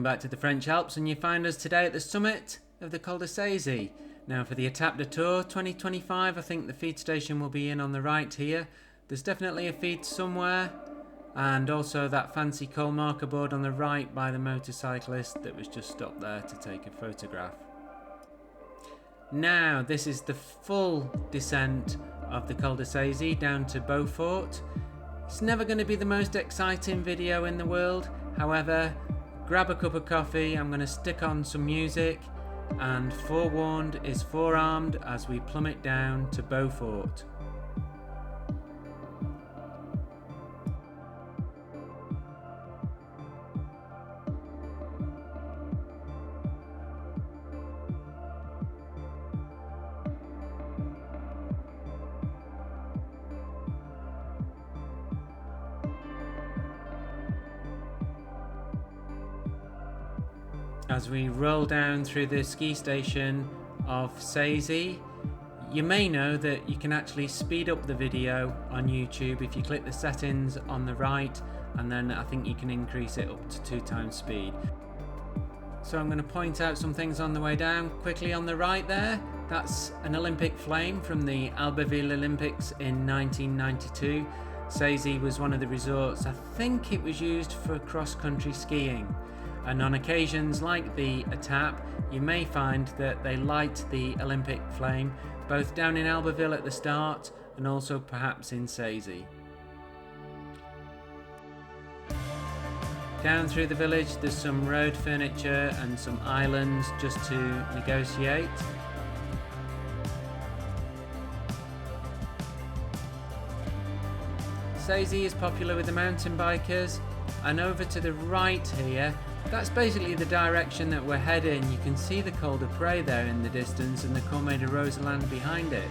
back to the French Alps, and you find us today at the summit of the Col de Hery. Now for the Etape du Tour 2025, I think the feed station will be in on the right here. There's definitely a feed somewhere, and also that fancy coal marker board on the right by the motorcyclist that was just stopped there to take a photograph. Now this is the full descent of the Col de Hery down to Beaufort. It's never going to be the most exciting video in the world, however, grab a cup of coffee, I'm going to stick on some music, and forewarned is forearmed as we plummet down to Beaufort. As we roll down through the ski station of Saies, you may know that you can actually speed up the video on YouTube if you click the settings on the right, and then I think you can increase it up to 2 times speed. So I'm going to point out some things on the way down. Quickly on the right there, that's an Olympic flame from the Albertville Olympics in 1992. Saies was one of the resorts. I think it was used for cross-country skiing. And on occasions like the Etape, you may find that they light the Olympic flame both down in Albertville at the start and also perhaps in Saies. Down through the village there's some road furniture and some islands just to negotiate. Saies is popular with the mountain bikers, and over to the right here, that's basically the direction that we're heading. You can see the Col du Pres there in the distance and the Cormet de Roselend behind it.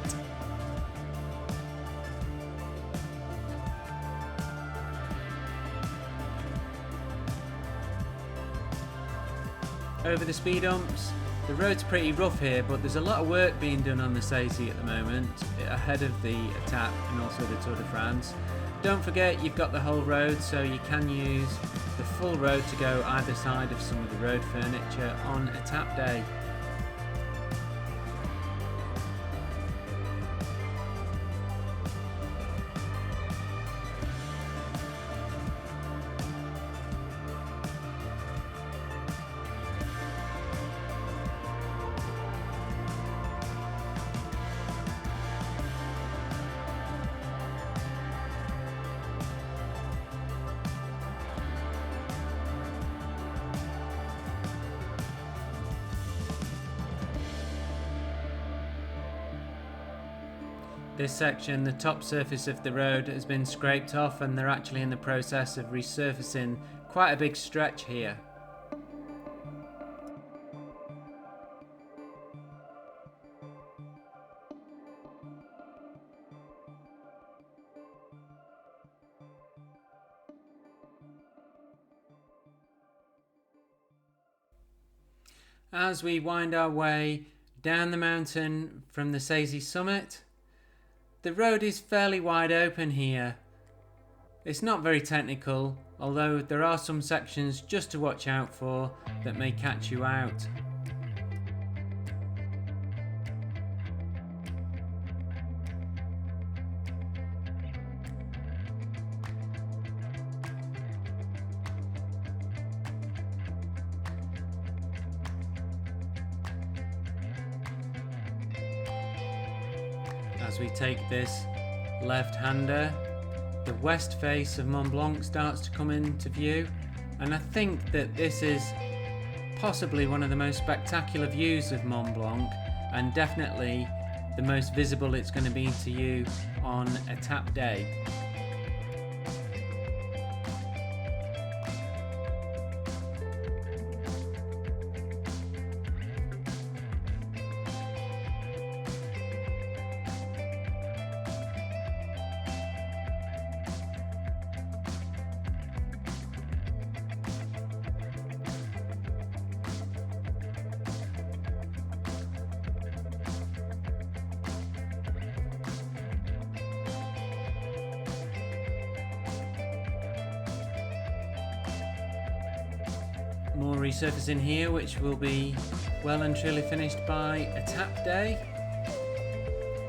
Over the speed humps, the road's pretty rough here, but there's a lot of work being done on the Saies at the moment, ahead of the Etape and also the Tour de France. Don't forget you've got the whole road, so you can use the full road to go either side of some of the road furniture on Etape day. This section, the top surface of the road has been scraped off, and they're actually in the process of resurfacing quite a big stretch here. As we wind our way down the mountain from the Saies summit, the road is fairly wide open here. It's not very technical, although there are some sections just to watch out for that may catch you out. As we take this left-hander, the west face of Mont Blanc starts to come into view, and I think that this is possibly one of the most spectacular views of Mont Blanc, and definitely the most visible it's going to be to you on Etape day. more resurfacing here, which will be well and truly finished by Etape day.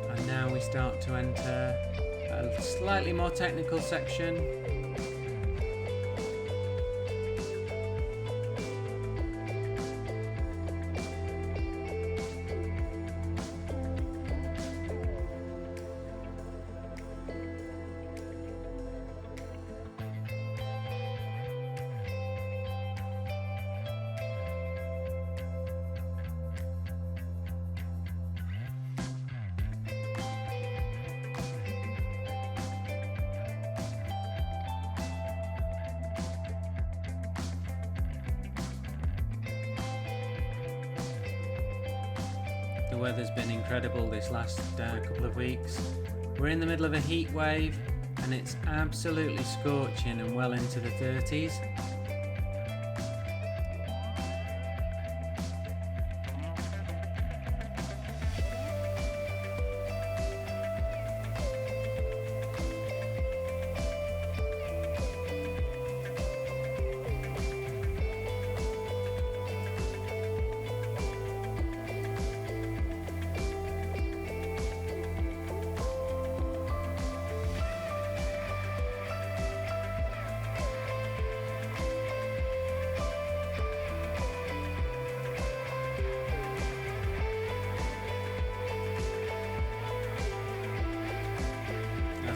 And now we start to enter a slightly more technical section. The weather's been incredible this last couple of weeks. We're in the middle of a heat wave and it's absolutely scorching and well into the 30s.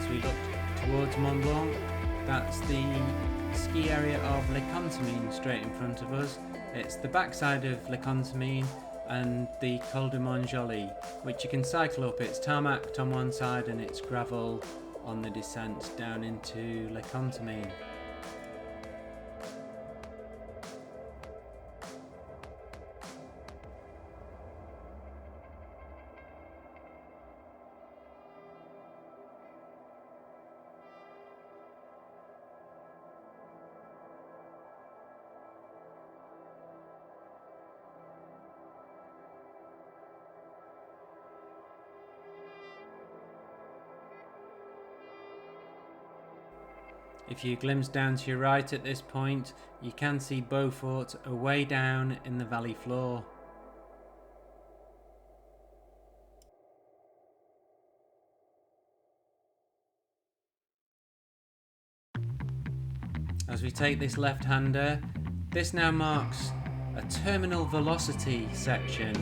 We look towards Mont Blanc. That's the ski area of Le Contamine straight in front of us. It's the backside of Le Contamine and the Col du Pres, which you can cycle up. It's tarmac on one side and it's gravel on the descent down into Le Contamine. If you glimpse down to your right at this point, you can see Beaufort away down in the valley floor. As we take this left-hander, this now marks a terminal velocity section.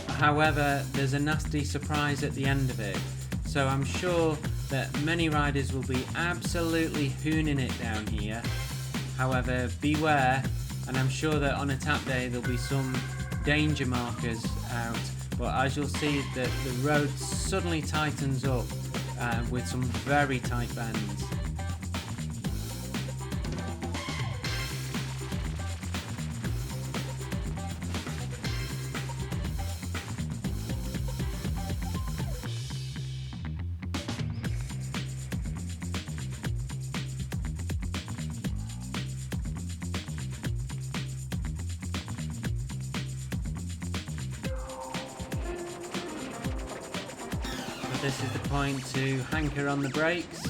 However, there's a nasty surprise at the end of it. So I'm sure that many riders will be absolutely hooning it down here. However, beware, and I'm sure that on Etape day there'll be some danger markers out. But as you'll see, that the road suddenly tightens up with some very tight bends. This is the point to hanker on the brakes.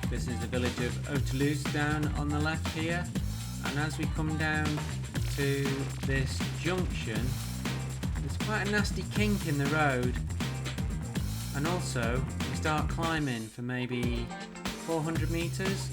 This is the village of Hautelousse down on the left here, and as we come down to this junction, the quite a nasty kink in the road, and also we start climbing for maybe 400 meters.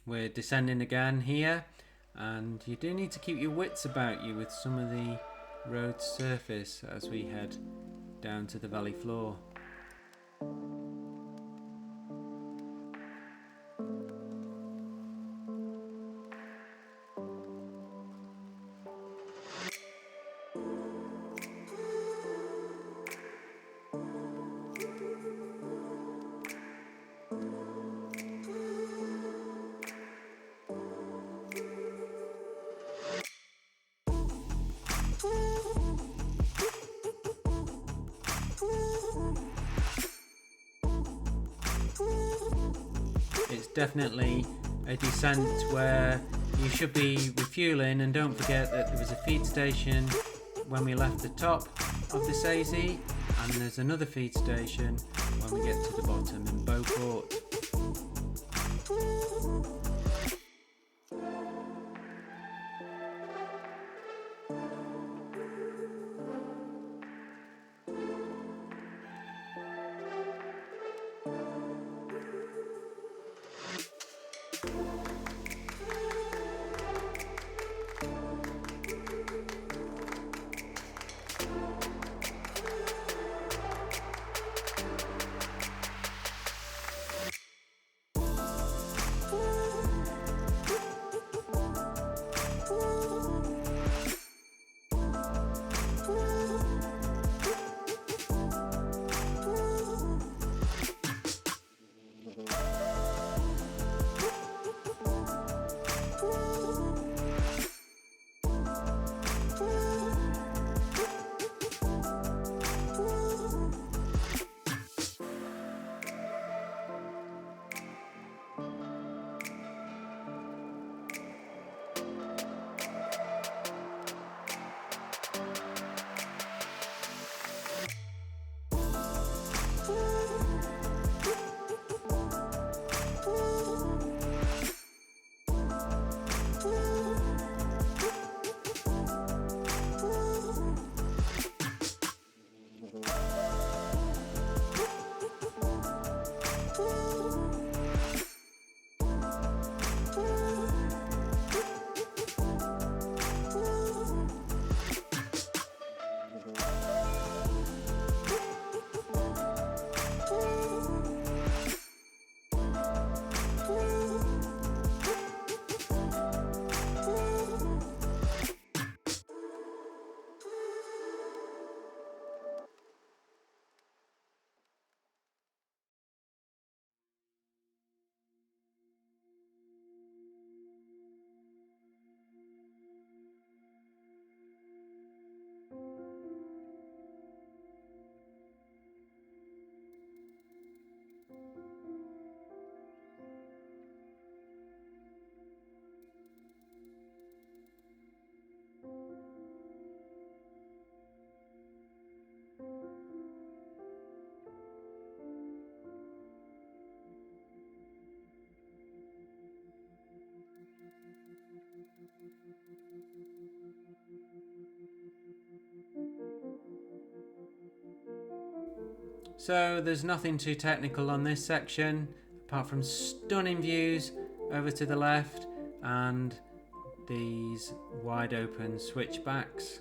We're descending again here, and you do need to keep your wits about you with some of the road surface as we head down to the valley floor. It's definitely a descent where you should be refueling, and don't forget that there was a feed station when we left the top of the Saisie, and there's another feed station when we get to the bottom in Beaufort. So there's nothing too technical on this section, apart from stunning views over to the left and these wide open switchbacks.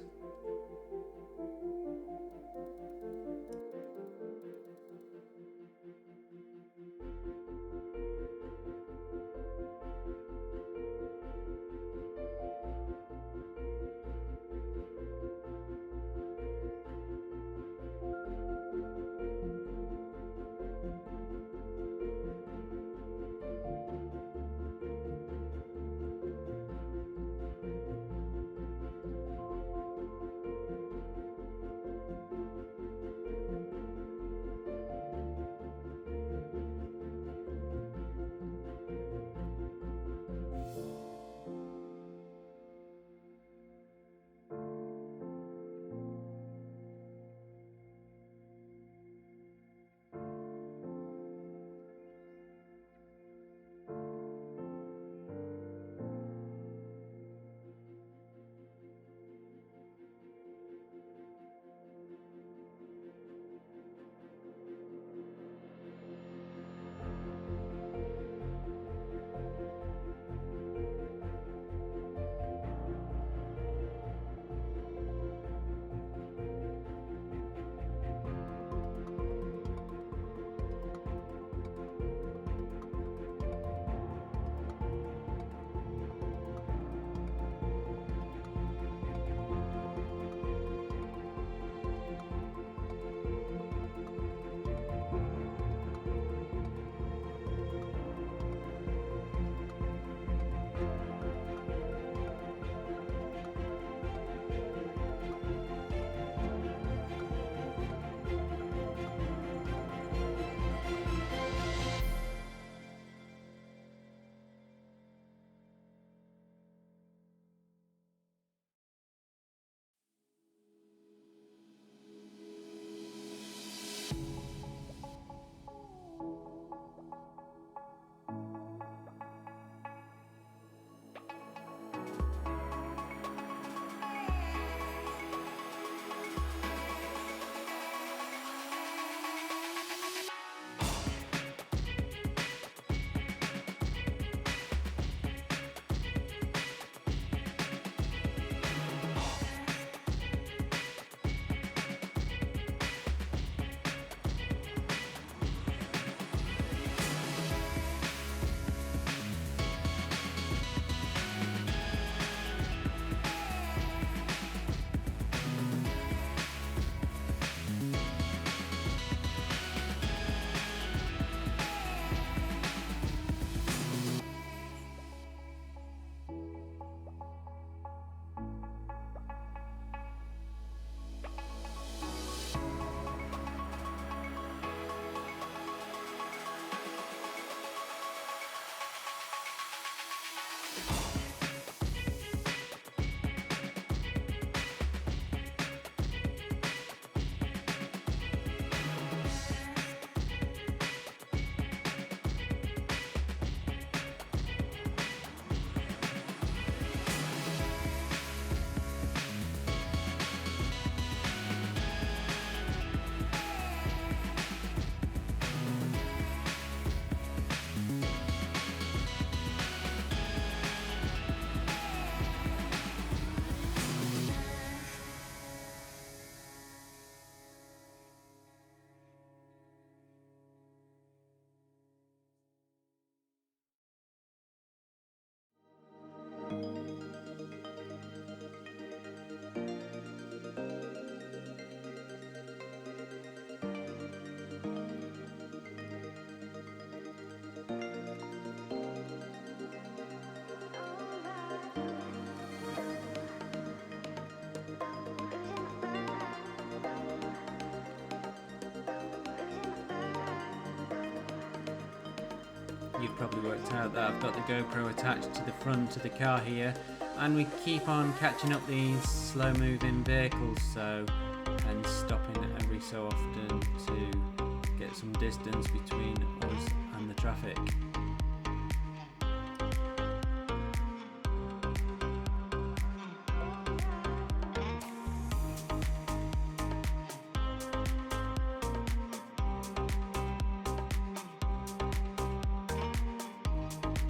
you've probably worked out that I've got the GoPro attached to the front of the car here, and we keep on catching up these slow moving vehicles, and stopping every so often to get some distance between us and the traffic.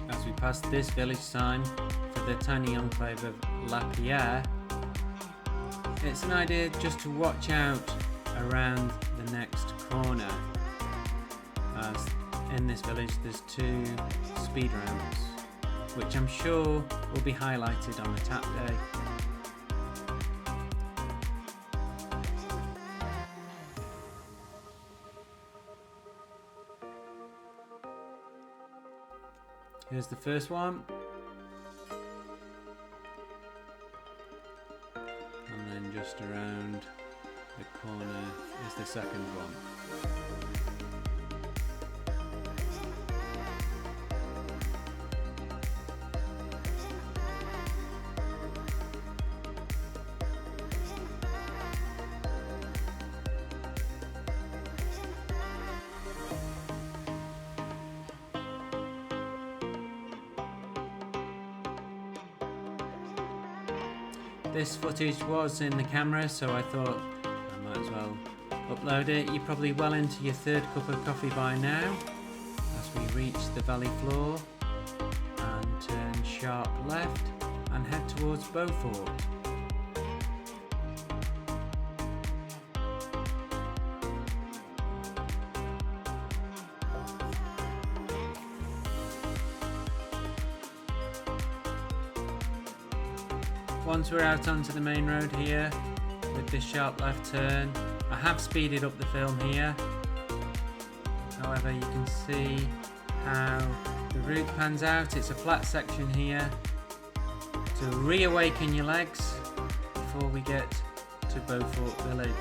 As we pass this village sign for the tiny enclave of La Pierre, it's an idea just to watch out around the next corner, as in this village there's 2 speed ramps, which I'm sure will be highlighted on Etape day. Here's the first one. And then just around the corner is the second one. This footage was in the camera, so I thought I might as well upload it. You're probably well into your 3rd cup of coffee by now, as we reach the valley floor and turn sharp left and head towards Beaufort. Once we're out onto the main road here with this sharp left turn, I have speeded up the film here. However, you can see how the route pans out. It's a flat section here to reawaken your legs before we get to Beaufort village.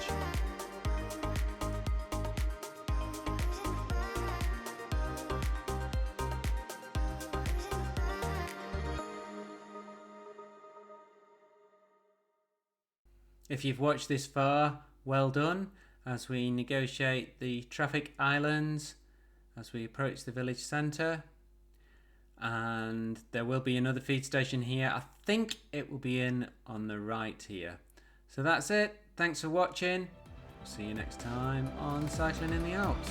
If you've watched this far, well done, as we negotiate the traffic islands as we approach the village centre. And there will be another feed station here. I think it will be in on the right here. So that's it. Thanks for watching. See you next time on Cycling in the Alps.